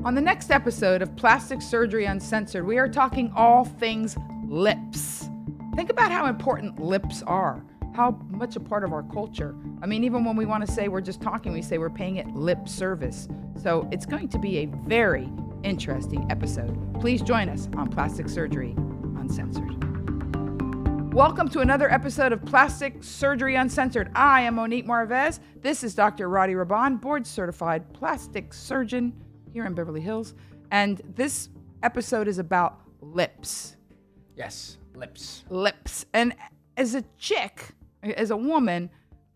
On the next episode of Plastic Surgery Uncensored, we are talking all things lips. Think about how important lips are, how much a part of our culture. I mean, even when we want to say we're just talking, we say we're paying it lip service. So it's going to be a very interesting episode. Please join us on Plastic Surgery Uncensored. Welcome to another episode of Plastic Surgery Uncensored. I am Monique Marvez. This is Dr. Roddy Raban, board-certified plastic surgeon here in Beverly Hills. And this episode is about lips. Yes, lips. Lips. And as a chick, as a woman,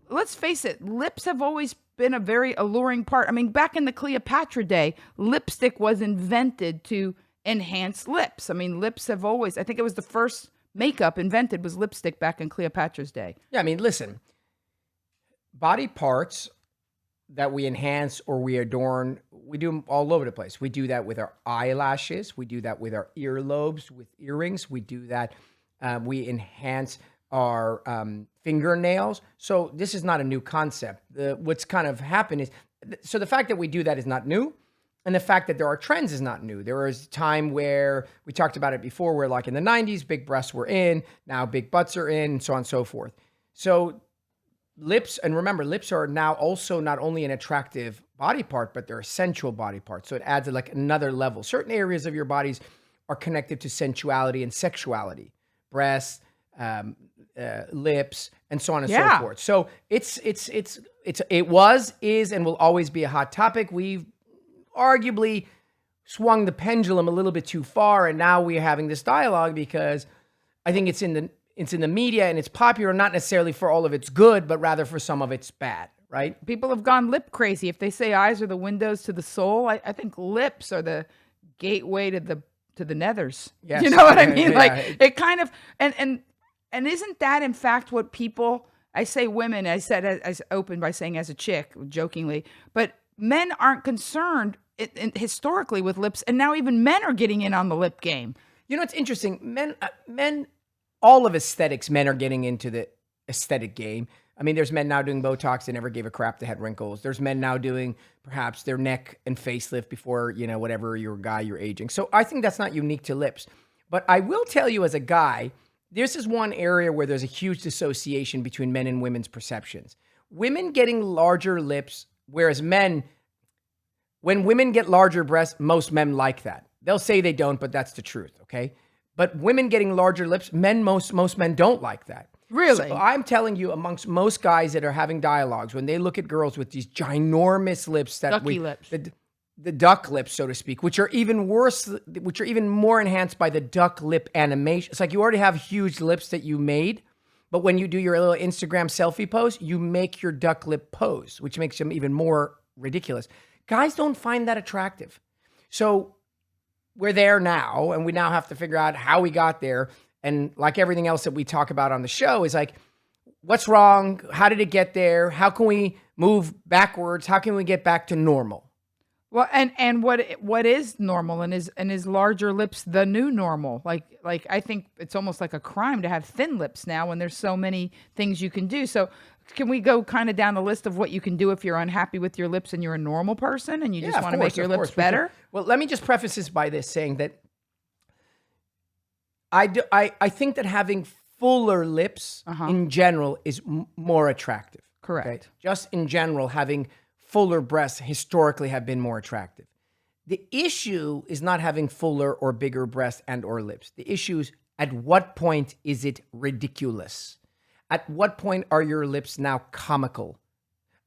let's face it, lips have always been a very alluring part. I mean, back in the Cleopatra day, lipstick was invented to enhance lips. I mean, lips have always, I think it was the first makeup invented was lipstick back in Cleopatra's day. Yeah, I mean, listen, body parts that we enhance or we adorn, we do them all over the place. We do that with our eyelashes. We do that with our earlobes, with earrings. We do that. We enhance our fingernails. So this is not a new concept. What's kind of happened is, so the fact that we do that is not new. And the fact that there are trends is not new. There was a time where, we talked about it before, where like in the 90s, big breasts were in, now big butts are in, and so on and so forth. So lips, and remember, lips are now also not only an attractive body part, but they're a sensual body part. So it adds like another level. Certain areas of your bodies are connected to sensuality and sexuality. Breasts, lips, and so on and so forth. So it was, is, and will always be a hot topic. We've arguably swung the pendulum a little bit too far, and now we're having this dialogue because I think it's in the media and it's popular, not necessarily for all of its good, but rather for some of its bad, right? People have gone lip crazy. If they say eyes are the windows to the soul, I think lips are the gateway to the nethers. Yes. You know what I mean? Yeah. Like it kind of and isn't that in fact what people? I say women. I said I opened by saying as a chick, jokingly, but men aren't concerned historically with lips, and now even men are getting in on the lip game. You know, it's interesting. Men, all of aesthetics, men are getting into the aesthetic game. I mean, there's men now doing Botox. They never gave a crap. They had wrinkles. There's men now doing perhaps their neck and facelift before, whatever, you're a guy, you're aging. So I think that's not unique to lips. But I will tell you as a guy, this is one area where there's a huge dissociation between men and women's perceptions. Women getting larger lips, whereas men, when women get larger breasts, most men like that. They'll say they don't, but that's the truth, okay? But women getting larger lips, most men don't like that. Really? So I'm telling you, amongst most guys that are having dialogues, when they look at girls with these ginormous lips, lips. The duck lips, so to speak, which are even worse, which are even more enhanced by the duck lip animation. It's like you already have huge lips that you made, but when you do your little Instagram selfie pose, you make your duck lip pose, which makes them even more ridiculous. Guys don't find that attractive. So we're there now, and we now have to figure out how we got there. And like everything else that we talk about on the show is like, what's wrong? How did it get there? How can we move backwards? How can we get back to normal? Well, and what is normal, and is larger lips the new normal? Like I think it's almost like a crime to have thin lips now when there's so many things you can do. So can we go kind of down the list of what you can do if you're unhappy with your lips and you're a normal person and you just want to make your lips better? Well, let me just preface this by this saying that I think that having fuller lips in general is more attractive. Correct. Okay? Just in general, having fuller breasts historically have been more attractive. The issue is not having fuller or bigger breasts and or lips. The issue is, at what point is it ridiculous? At what point are your lips now comical?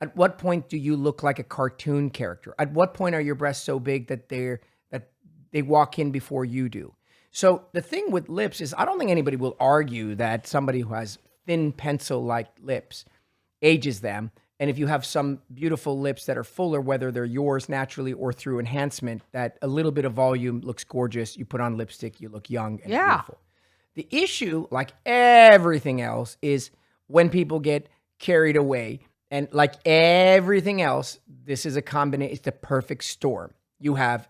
At what point do you look like a cartoon character? At what point are your breasts so big that they walk in before you do? So the thing with lips is, I don't think anybody will argue that somebody who has thin pencil-like lips ages them. And if you have some beautiful lips that are fuller, whether they're yours naturally or through enhancement, that a little bit of volume looks gorgeous. You put on lipstick, you look young and beautiful. The issue, like everything else, is when people get carried away. And like everything else, this is a combination. It's the perfect storm. You have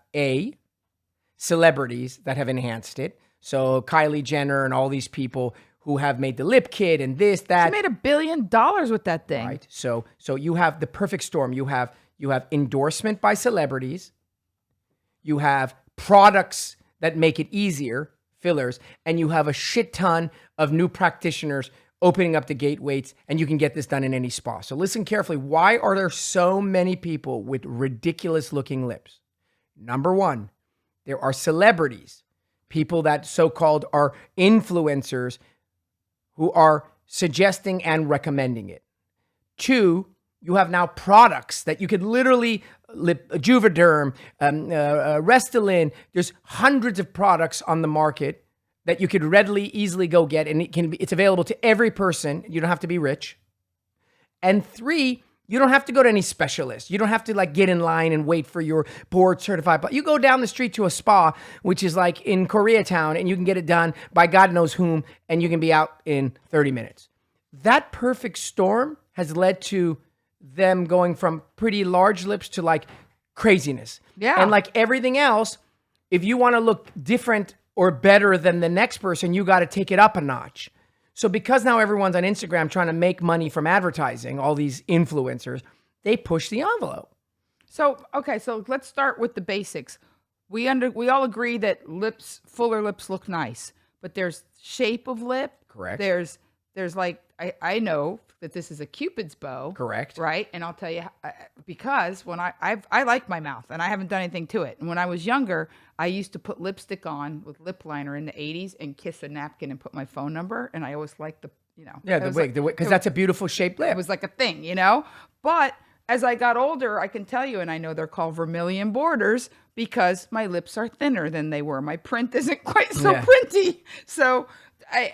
celebrities that have enhanced it. So Kylie Jenner and all these people who have made the lip kit and this, that. She made $1 billion with that thing. Right. So you have the perfect storm. You have endorsement by celebrities. you have products that make it easier, fillers, and you have a shit ton of new practitioners opening up the gateways, and you can get this done in any spa. So listen carefully. Why are there so many people with ridiculous looking lips? Number one, there are celebrities, people that so-called are influencers who are suggesting and recommending it. Two, you have now products that you could literally, Juvederm, Restylane, there's hundreds of products on the market that you could readily, easily go get, and it's available to every person. You don't have to be rich. And three, you don't have to go to any specialist. You don't have to like get in line and wait for your board certified. But you go down the street to a spa, which is like in Koreatown, and you can get it done by God knows whom, and you can be out in 30 minutes. That perfect storm has led to them going from pretty large lips to like craziness. Yeah. And like everything else, if you want to look different or better than the next person, you got to take it up a notch. So because now everyone's on Instagram trying to make money from advertising, all these influencers, they push the envelope. So, okay, so let's start with the basics. We all agree that fuller lips look nice, but there's shape of lip. Correct. There's like, I know that this is a Cupid's bow. Correct. Right? And I'll tell you, because when I like my mouth and I haven't done anything to it. And when I was younger, I used to put lipstick on with lip liner in the 80s and kiss a napkin and put my phone number. And I always liked the wig, because that's a beautiful shaped lip. it was like a thing, But as I got older, I can tell you, and I know they're called vermilion borders because my lips are thinner than they were. My print isn't quite so printy. So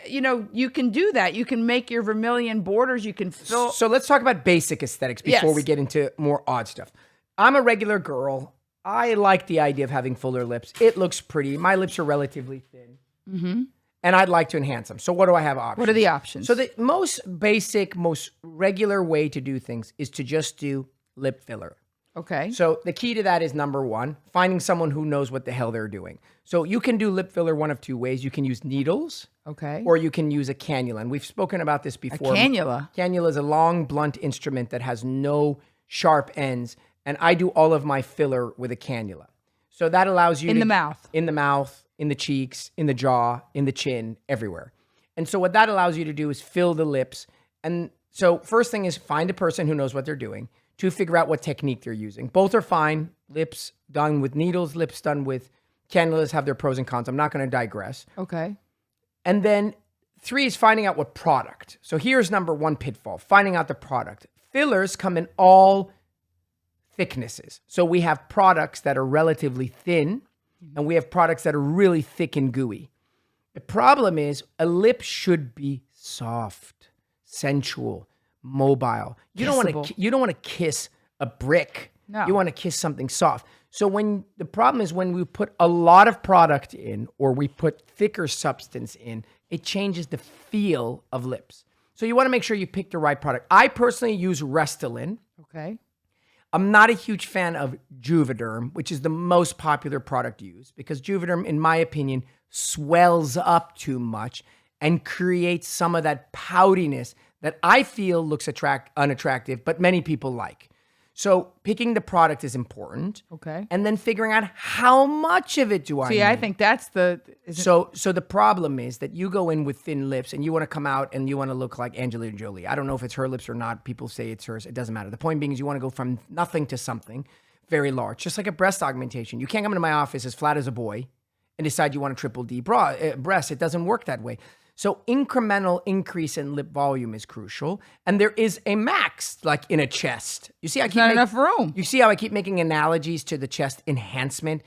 you can do that. You can make your vermilion borders. You can fill. So let's talk about basic aesthetics before we get into more odd stuff. I'm a regular girl. I like the idea of having fuller lips. It looks pretty. My lips are relatively thin. Mm-hmm. And I'd like to enhance them. So what do I have options? What are the options? So the most basic, most regular way to do things is to just do lip filler. Okay. So the key to that is number one, finding someone who knows what the hell they're doing. So you can do lip filler one of two ways. You can use needles. Okay. Or you can use a cannula. And we've spoken about this before. A cannula? Cannula is a long, blunt instrument that has no sharp ends. And I do all of my filler with a cannula. So that allows you in the mouth, in the cheeks, in the jaw, in the chin, everywhere. And so what that allows you to do is fill the lips. And so first thing is find a person who knows what they're doing. To figure out what technique they're using. Both are fine. Lips done with needles, lips done with cannulas have their pros and cons. I'm not going to digress. Okay. And then three is finding out what product. So here's number one pitfall, finding out the product. Fillers come in all thicknesses. So we have products that are relatively thin and we have products that are really thick and gooey. The problem is a lip should be soft, sensual, mobile. You don't want to kiss a brick. No. You want to kiss something soft. So the problem is when we put a lot of product in or we put thicker substance in, it changes the feel of lips. So you want to make sure you pick the right product. I personally use Restylane. Okay. I'm not a huge fan of Juvederm, which is the most popular product used because Juvederm, in my opinion, swells up too much and creates some of that poutiness that I feel looks unattractive, but many people like. So picking the product is important. Okay. And then figuring out how much of it do I need. I think that's So the problem is that you go in with thin lips and you want to come out and you want to look like Angelina Jolie. I don't know if it's her lips or not. People say it's hers. It doesn't matter. The point being is you want to go from nothing to something very large, just like a breast augmentation. You can't come into my office as flat as a boy and decide you want a triple D breast. It doesn't work that way. So incremental increase in lip volume is crucial. And there is a max, like in a chest. You see, There's not enough room. You see how I keep making analogies to the chest enhancement?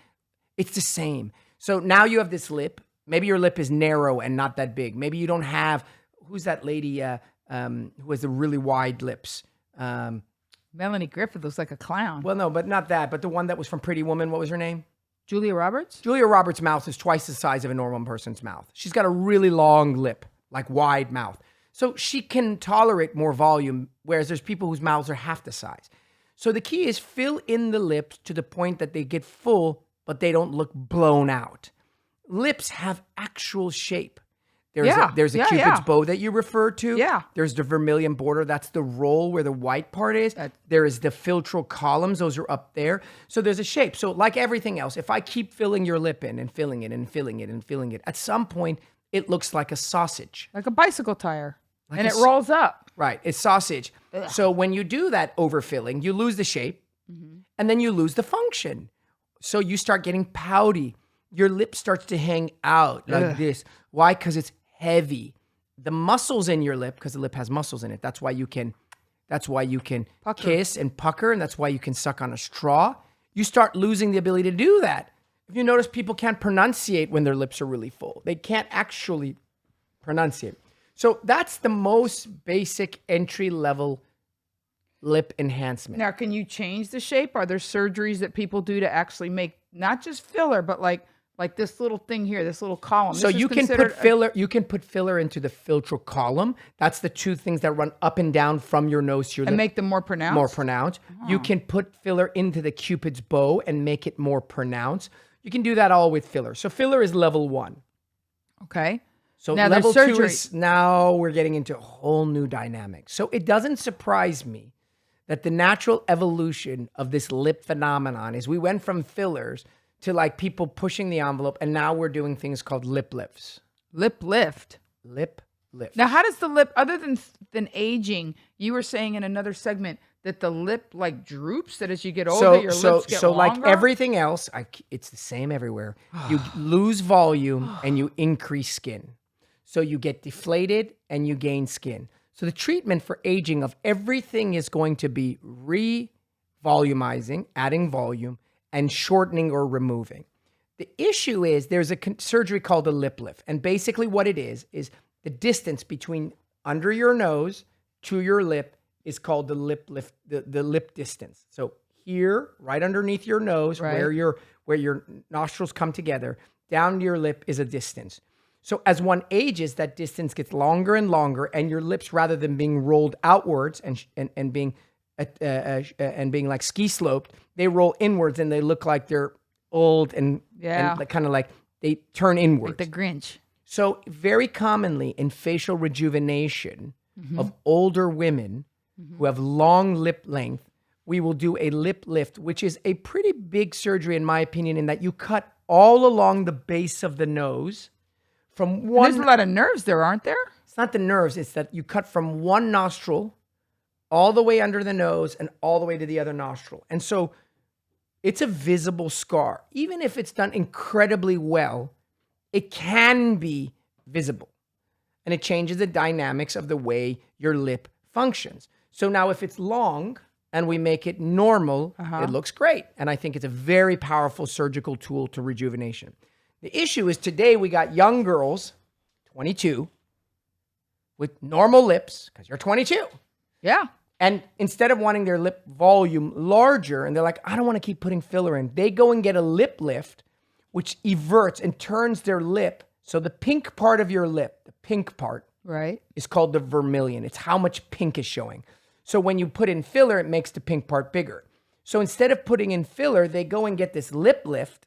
It's the same. So now you have this lip. Maybe your lip is narrow and not that big. Maybe you don't have, who's that lady who has the really wide lips? Melanie Griffith looks like a clown. Well, no, but not that. But the one that was from Pretty Woman, what was her name? Julia Roberts? Julia Roberts' mouth is twice the size of a normal person's mouth. She's got a really long lip, like wide mouth. So she can tolerate more volume, whereas there's people whose mouths are half the size. So the key is fill in the lips to the point that they get full, but they don't look blown out. Lips have actual shape. There's a Yeah, Cupid's yeah. bow that you refer to. Yeah. There's the vermilion border. That's the roll where the white part is. There is the philtral columns. Those are up there. So there's a shape. So like everything else, if I keep filling your lip in and filling it and filling it and filling it, at some point it looks like a sausage. Like a bicycle tire. Like And a it rolls up. Right. It's sausage. So when you do that overfilling, you lose the shape and then you lose the function. So you start getting pouty. Your lip starts to hang out like this. Why? Because it's heavy. The muscles in your lip, because the lip has muscles in it. That's why you can Pucker. kiss and pucker, and that's why you can suck on a straw. You start losing the ability to do that. If you notice, people can't pronunciate when their lips are really full. They can't actually pronunciate. So that's the most basic entry level lip enhancement. Now, can you change the shape? Are there surgeries that people do to actually make not just filler, but like this little thing here, this little column? So This is you can considered put filler. You can put filler into the philtral column. That's the two things that run up and down from your nose to your and lip. make them more pronounced. More pronounced. You can put filler into the Cupid's bow and make it more pronounced. You can do that all with filler. So filler is level 1. Okay. So Now, level there's 2 surgery. is now we're getting into a whole new dynamic. So it doesn't surprise me that the natural evolution of this lip phenomenon is we went from fillers to like people pushing the envelope, and now we're doing things called lip lifts. Lip lift. Lip lift. Now, how does the lip, other than aging, you were saying in another segment that the lip like droops, that as you get older, your lips get longer? Like everything else, it's the same everywhere. You lose volume and you increase skin. So you get deflated and you gain skin. So the treatment for aging of everything is going to be re-volumizing, adding volume, and shortening or removing. The issue is there's a surgery called a lip lift. And basically what it is the distance between under your nose to your lip is called the lip lift, the lip distance. So here, right underneath your nose, Right. where your nostrils come together, down to your lip is a distance. So as one ages, that distance gets longer and longer, and your lips, rather than being rolled outwards and being like ski sloped, they roll inwards and they look like they're old and kind of like they turn inwards. Like the Grinch. So very commonly in facial rejuvenation of older women who have long lip length, we will do a lip lift, which is a pretty big surgery in my opinion, in that you cut all along the base of the nose from one. There's a lot of nerves there, aren't there? It's not the nerves, it's that you cut from one nostril all the way under the nose and all the way to the other nostril. And so it's a visible scar. Even if it's done incredibly well, it can be visible. And it changes the dynamics of the way your lip functions. So now if it's long and we make it normal, it looks great. And I think it's a very powerful surgical tool to rejuvenation. The issue is today we got young girls, 22, with normal lips, because you're 22. Yeah. And instead of wanting their lip volume larger, and they're like, I don't want to keep putting filler in, they go and get a lip lift, which everts and turns their lip. So the pink part of your lip, the pink part, Right. is called the vermilion. It's how much pink is showing. So when you put in filler, it makes the pink part bigger. So instead of putting in filler, they go and get this lip lift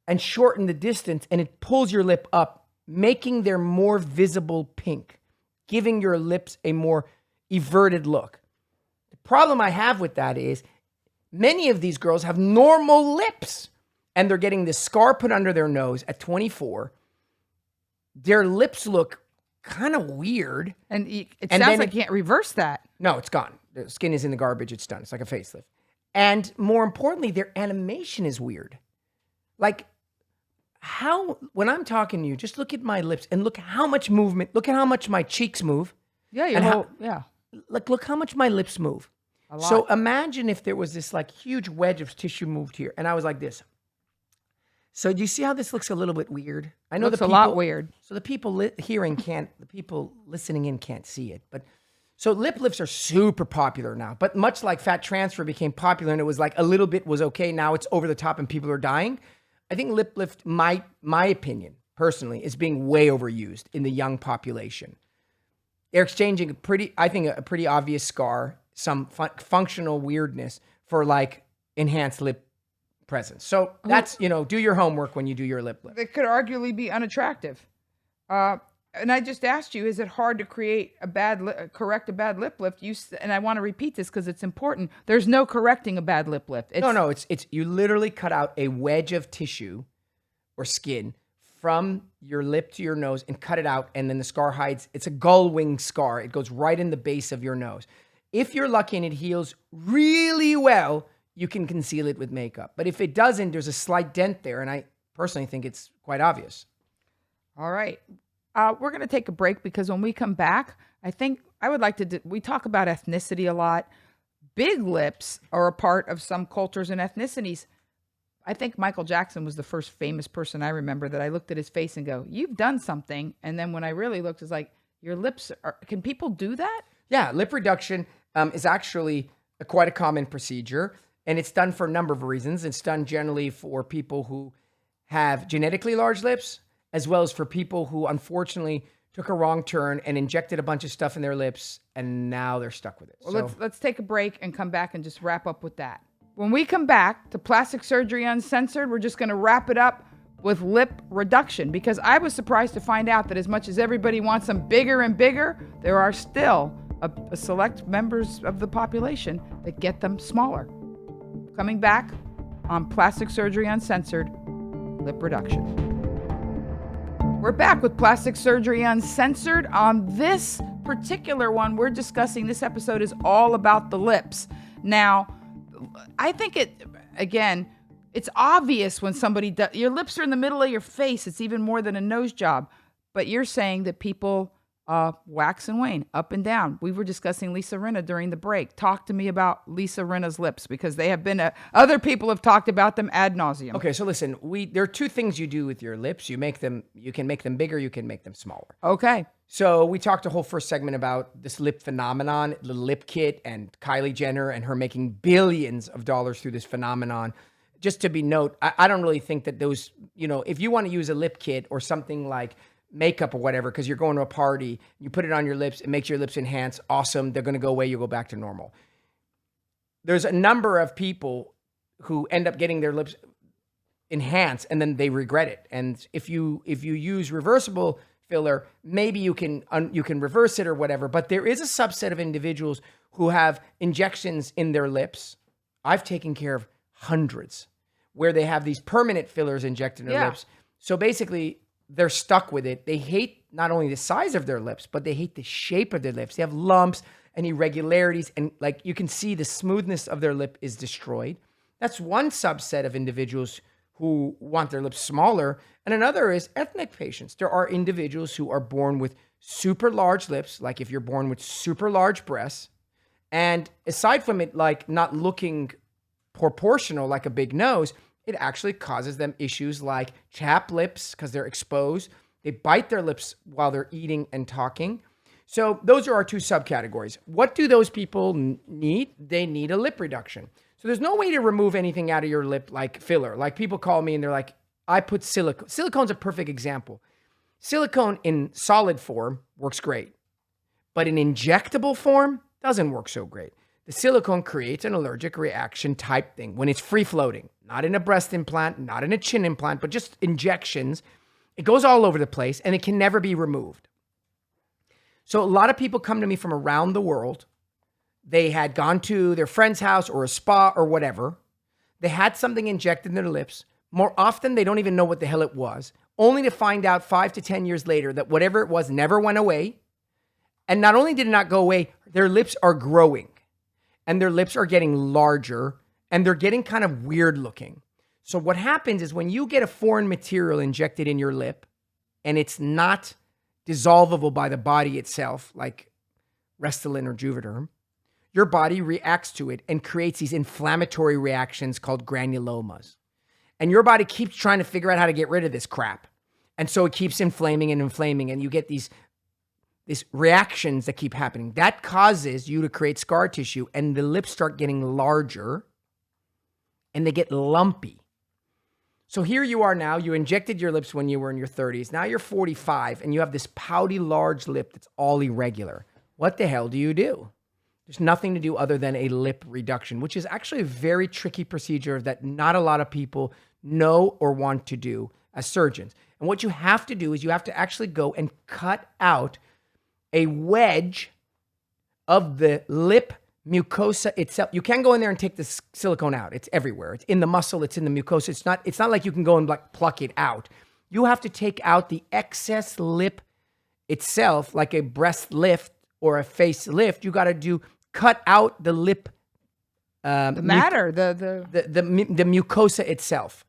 and shorten the distance, and it pulls your lip up, making their more visible pink, giving your lips a more everted look. The problem I have with that is many of these girls have normal lips, and they're getting this scar put under their nose at 24. Their lips look kind of weird. And it And sounds then like you can't reverse that. No, it's gone. The skin is in the garbage. It's done. It's like a facelift. And more importantly, their animation is weird. Like, when I'm talking to you, just look at my lips and look how much movement, look at how much my cheeks move. Yeah, your And whole, yeah. Like, look how much my lips move. A lot. So imagine if there was this like huge wedge of tissue moved here, and I was like this. So do you see how this looks a little bit weird? I know Looks the a people, lot weird. So the people the people listening in can't see it, but so lip lifts are super popular now. But much like fat transfer became popular, and it was like a little bit was okay, now it's over the top and people are dying. I think lip lift, my opinion personally, is being way overused in the young population. They're exchanging a pretty obvious scar, some functional weirdness for like enhanced lip presence. So that's, do your homework when you do your lip lift. It could arguably be unattractive. And I just asked you, is it hard to create a correct a bad lip lift? And I want to repeat this because it's important. There's no correcting a bad lip lift. No, it's you literally cut out a wedge of tissue or skin from your lip to your nose and cut it out, and then the scar hides. It's a gull wing scar. It goes right in the base of your nose. If you're lucky and it heals really well, you can conceal it with makeup. But if it doesn't, there's a slight dent there, and I personally think it's quite obvious. All right. We're going to take a break because when we come back, I think I would like to, we talk about ethnicity a lot. Big lips are a part of some cultures and ethnicities. I think Michael Jackson was the first famous person I remember that I looked at his face and go, you've done something. And then when I really looked, it's like, your lips are, can people do that? Yeah, lip reduction is actually quite a common procedure, and it's done for a number of reasons. It's done generally for people who have genetically large lips, as well as for people who unfortunately took a wrong turn and injected a bunch of stuff in their lips, and now they're stuck with it. Well, let's take a break and come back and just wrap up with that. When we come back to Plastic Surgery Uncensored, we're just going to wrap it up with lip reduction, because I was surprised to find out that as much as everybody wants them bigger and bigger, there are still a select members of the population that get them smaller. Coming back on Plastic Surgery Uncensored, lip reduction. We're back with Plastic Surgery Uncensored. On this particular one, we're discussing, this episode is all about the lips. Now, I think it's obvious when somebody does, your lips are in the middle of your face. It's even more than a nose job. But you're saying that people wax and wane, up and down. We were discussing Lisa Rinna during the break. Talk to me about Lisa Rinna's lips, because they have been, other people have talked about them ad nauseum. Okay, so listen, there are two things you do with your lips. You can make them bigger, you can make them smaller. Okay. So we talked a whole first segment about this lip phenomenon, the lip kit, and Kylie Jenner and her making billions of dollars through this phenomenon. Just to be note, I don't really think that those, if you want to use a lip kit or something like makeup or whatever, because you're going to a party, you put it on your lips, it makes your lips enhance, awesome, they're going to go away, you go back to normal. There's a number of people who end up getting their lips enhanced and then they regret it. And if you use reversible filler, maybe you can reverse it or whatever, but there is a subset of individuals who have injections in their lips. I've taken care of hundreds where they have these permanent fillers injected in their lips. So basically, they're stuck with it. They hate not only the size of their lips, but they hate the shape of their lips. They have lumps and irregularities, and like you can see the smoothness of their lip is destroyed. That's one subset of individuals who want their lips smaller. And another is ethnic patients. There are individuals who are born with super large lips, like if you're born with super large breasts. And aside from it, like not looking proportional like a big nose, it actually causes them issues like chapped lips because they're exposed. They bite their lips while they're eating and talking. So those are our two subcategories. What do those people need? They need a lip reduction. So there's no way to remove anything out of your lip like filler. Like people call me and they're like, I put silicone. Silicone's a perfect example. Silicone in solid form works great, but in injectable form doesn't work so great. The silicone creates an allergic reaction type thing when it's free floating, not in a breast implant, not in a chin implant, but just injections. It goes all over the place and it can never be removed. So a lot of people come to me from around the world. They had gone to their friend's house or a spa or whatever. They had something injected in their lips. More often, they don't even know what the hell it was, only to find out 5 to 10 years later that whatever it was never went away. And not only did it not go away, their lips are growing. And their lips are getting larger, and they're getting kind of weird looking. So what happens is when you get a foreign material injected in your lip, and it's not dissolvable by the body itself, like Restylane or Juvederm, your body reacts to it and creates these inflammatory reactions called granulomas. And your body keeps trying to figure out how to get rid of this crap. And so it keeps inflaming, and you get these reactions that keep happening. That causes you to create scar tissue, and the lips start getting larger and they get lumpy. So here you are now, you injected your lips when you were in your 30s. Now you're 45 and you have this pouty large lip that's all irregular. What the hell do you do? There's nothing to do other than a lip reduction, which is actually a very tricky procedure that not a lot of people know or want to do as surgeons. And what you have to do is you have to actually go and cut out a wedge of the lip mucosa itself. You can go in there and take the silicone out. It's everywhere. It's in the muscle. It's in the mucosa. It's not like you can go and like pluck it out. You have to take out the excess lip itself, like a breast lift or a face lift. You got to cut out the lip. The matter, the mucosa itself.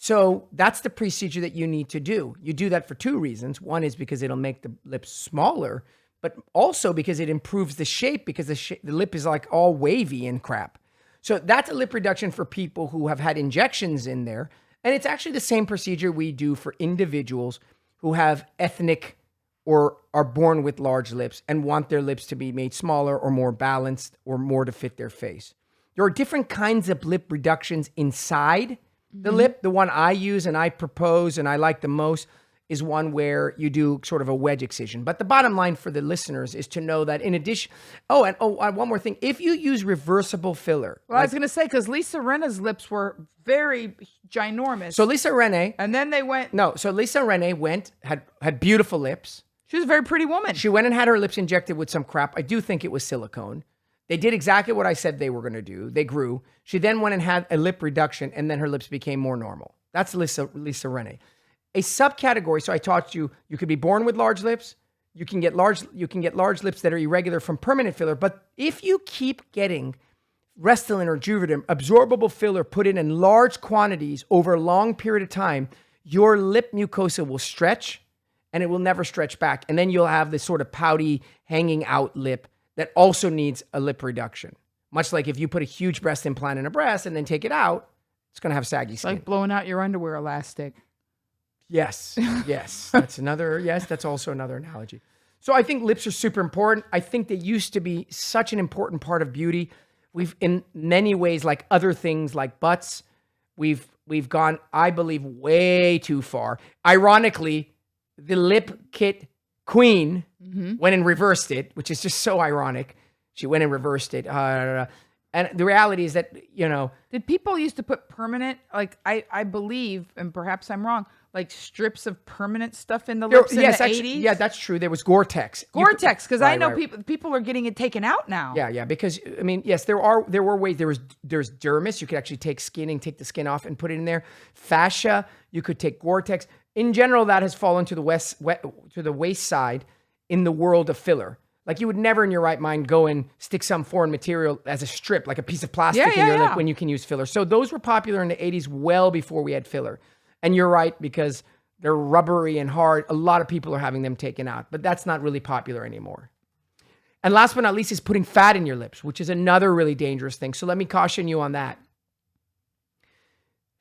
So that's the procedure that you need to do. You do that for two reasons. One is because it'll make the lips smaller, but also because it improves the shape, because the lip is like all wavy and crap. So that's a lip reduction for people who have had injections in there. And it's actually the same procedure we do for individuals who have ethnic or are born with large lips and want their lips to be made smaller or more balanced or more to fit their face. There are different kinds of lip reductions inside the lip. The one I use and I propose and I like the most is one where you do sort of a wedge excision. But the bottom line for the listeners is to know that in addition, one more thing. If you use reversible filler. Well, I was going to say, because Lisa Rinna's lips were very ginormous. So Lisa Rinna. And then they went. No, so Lisa Rinna had beautiful lips. She was a very pretty woman. She went and had her lips injected with some crap. I do think it was silicone. They did exactly what I said they were going to do. They grew. She then went and had a lip reduction, and then her lips became more normal. That's Lisa Rinna. A subcategory. So I taught you could be born with large lips. You can get large lips that are irregular from permanent filler. But if you keep getting Restylane or Juvederm, absorbable filler put in large quantities over a long period of time, your lip mucosa will stretch and it will never stretch back. And then you'll have this sort of pouty, hanging out lip that also needs a lip reduction. Much like if you put a huge breast implant in a breast and then take it out, it's going to have saggy skin. Like blowing out your underwear elastic. Yes. That's also another analogy. So I think lips are super important. I think they used to be such an important part of beauty. We've, in many ways, like other things like butts, we've gone, I believe, way too far. Ironically, the lip kit queen went and reversed it, which is just so ironic. She went and reversed it. And the reality is that, Did people used to put permanent, like I believe, and perhaps I'm wrong, like strips of permanent stuff in the lips in the 80s? Yeah, that's true. There was Gore-Tex. Gore-Tex, because I know people are getting it taken out now. Yeah, because, I mean, yes, there were ways. There's dermis. You could actually take the skin off and put it in there. Fascia, you could take Gore-Tex. In general, that has fallen to the waist side in the world of filler. Like you would never in your right mind go and stick some foreign material as a strip, like a piece of plastic in your lip when you can use filler. So those were popular in the 80s well before we had filler. And you're right, because they're rubbery and hard. A lot of people are having them taken out, but that's not really popular anymore. And last but not least is putting fat in your lips, which is another really dangerous thing. So let me caution you on that.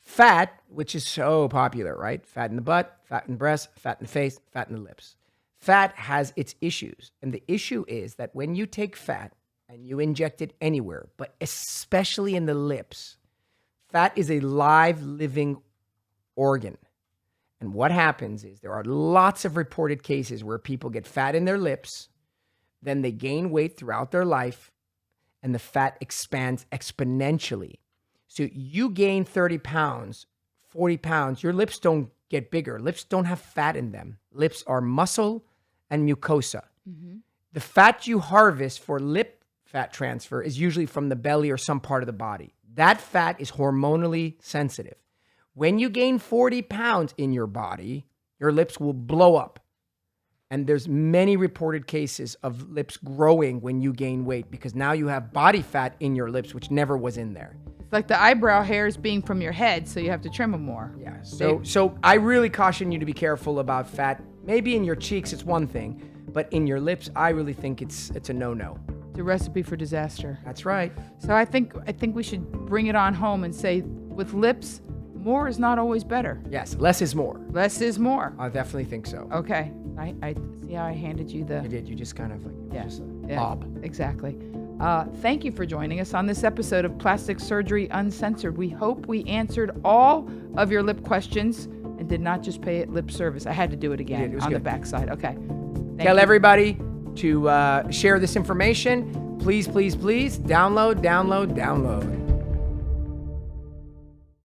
Fat, which is so popular, right? Fat in the butt, fat in the breast, fat in the face, fat in the lips. Fat has its issues. And the issue is that when you take fat and you inject it anywhere, but especially in the lips, fat is a live, living organ. And what happens is there are lots of reported cases where people get fat in their lips, then they gain weight throughout their life, and the fat expands exponentially. So you gain 30 pounds, 40 pounds, your lips don't get bigger. Lips don't have fat in them. Lips are muscle and mucosa. The fat you harvest for lip fat transfer is usually from the belly or some part of the body. That fat is hormonally sensitive. When you gain 40 pounds in your body, your lips will blow up. And there's many reported cases of lips growing when you gain weight because now you have body fat in your lips, which never was in there. It's like the eyebrow hairs being from your head, so you have to trim them more. Yeah. So I really caution you to be careful about fat. Maybe in your cheeks, it's one thing, but in your lips, I really think it's a no-no. It's a recipe for disaster. That's right. So I think we should bring it on home and say, with lips, more is not always better. Yes, less is more. Less is more. I definitely think so. Okay. I see how I handed you the... You did. You just kind of like... Just bob. Exactly. Thank you for joining us on this episode of Plastic Surgery Uncensored. We hope we answered all of your lip questions and did not just pay it lip service. I had to do it again on the backside. Okay. Tell everybody to share this information. Please, please, please download.